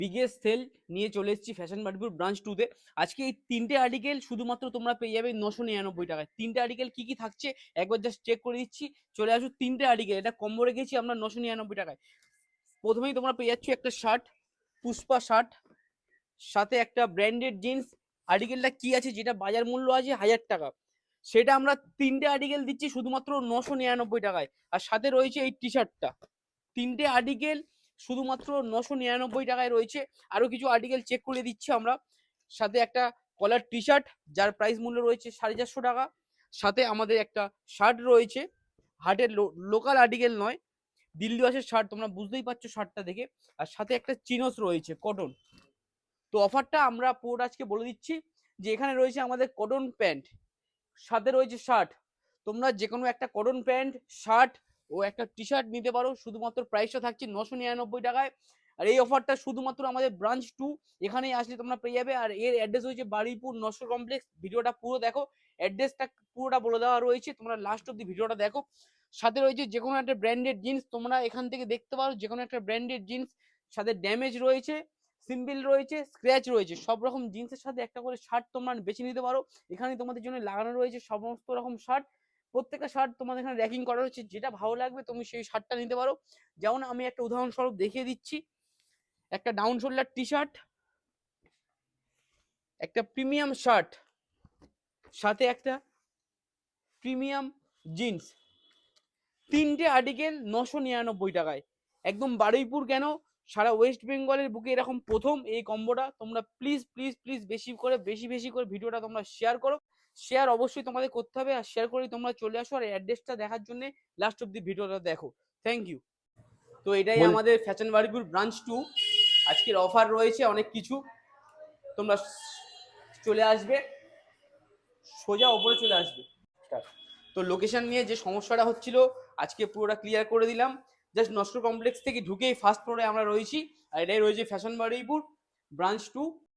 Biggest sale নিয়ে চলে এসেছি ফ্যাশন বাড়িপুর ব্রাঞ্চ 2 তে। আজকে এই তিনটে আর্টিকেল শুধুমাত্র তোমরা পেয়ে যাবে 999 টাকায়। তিনটে আর্টিকেল কি কি থাকছে একবার জাস্ট চেক করে দিচ্ছি। চলে আসো, তিনটে আর্টিকেল, এটা কম্বো রেখেছি আমরা 999 টাকায়। প্রথমেই তোমরা পেয়ে যাচ্ছ একটা শার্ট, পুষ্পা শার্ট, সাথে একটা ব্র্যান্ডেড জিন্স। আর্টিকেলটা কি আছে, যেটা বাজার মূল্য আছে 1000 টাকা, সেটা আমরা তিনটে আর্টিকেল দিচ্ছি শুধুমাত্র 999 টাকায়। আর সাথে রয়েছে এই টি শার্টটা। তিনটে আর্টিকেল শুধুমাত্র 999 টাকায় রয়েছে। আরো কিছু আর্টিকেল চেক করে দিচ্ছি আমরা। সাথে একটা কলার টি শার্ট, যার প্রাইস মূল্য রয়েছে 450 টাকা। সাথে আমাদের একটা শার্ট রয়েছে, হাটের লোকাল আর্টিকেল নয়, দিল্লি ওয়াশের শার্ট, তোমরা বুঝতেই পারছো শার্টটা দেখে। আর সাথে একটা চিনোস রয়েছে কটন। তো অফারটা আমরা পুরোটা আজকে বলে দিচ্ছি, যে এখানে রয়েছে আমাদের কটন প্যান্ট, সাথে রয়েছে শার্ট। তোমরা যে কোনো একটা কটন প্যান্ট, শার্ট ও একটা টি শার্ট নিতে পারো। শুধুমাত্র প্রাইসটা থাকছে 999 টাকায়। আর এই অফারটা শুধুমাত্র আমাদের ব্রাঞ্চ 2 এখানেই আসলে তোমরা পেয়ে যাবে। আর এর অ্যাড্রেস হচ্ছে বারুইপুর নস্কর কমপ্লেক্স। ভিডিওটা পুরো দেখো, অ্যাড্রেসটা পুরোটা বলে দেওয়া রয়েছে, তোমরা লাস্ট অব্দি ভিডিওটা দেখো। সাথে রয়েছে যে কোনো একটা ব্র্যান্ডেড জিন্স, তোমরা এখান থেকে দেখতে পারো যে কোনো একটা ব্র্যান্ডেড জিন্স। সাথে ড্যামেজ রয়েছে, সিম্পল রয়েছে, স্ক্র্যাচ রয়েছে, সব রকম জিন্সের সাথে একটা করে শার্ট তোমরা বেছে নিতে পারো। এখানে তোমাদের জন্য লাগানো রয়েছে সমস্ত রকম শার্ট। প্রত্যেকটা শার্ট তোমাদের এখানে র্যাকিং করা রয়েছে, যেটা ভালো লাগবে তুমি সেই শার্টটা নিতে পারো। যেমন আমি একটা উদাহরণস্বরূপ দেখিয়ে দিচ্ছি, একটা ডাউন শোল্ডার টি শার্ট, একটা প্রিমিয়াম শার্ট, সাথে একটা প্রিমিয়াম জিন্স। তিনটে আর্টিকেল 999 টাকায়। একদম বারুইপুর কেন, সারা ওয়েস্ট বেঙ্গলের বুকে এরকম প্রথম এই কম্বোটা। তোমরা প্লিজ প্লিজ প্লিজ বেশি বেশি করে ভিডিওটা তোমরা শেয়ার করো। শেয়ার অবশ্যই তোমাদের করতে হবে, আর শেয়ার করে তোমরা চলে আসো। আর অ্যাড্রেসটা দেখার জন্য লাস্ট অব্দি ভিডিওটা দেখো। Thank you. তো এটাই বল আমাদের ফ্যাশন বারুইপুর ব্রাঞ্চ 2। আজকের অফার রয়েছে অনেক কিছু, তোমরা চলে আসবে, সোজা ওপরে চলে আসবে। তো লোকেশন নিয়ে যে সমস্যাটা হচ্ছিল আজকে পুরোটা ক্লিয়ার করে দিলাম। জাস্ট নস্কর কমপ্লেক্স থেকে ঢুকেই ফার্স্ট ফ্লোরে আমরা রয়েছি। আর এটাই রয়েছে ফ্যাশন বারুইপুর ব্রাঞ্চ 2।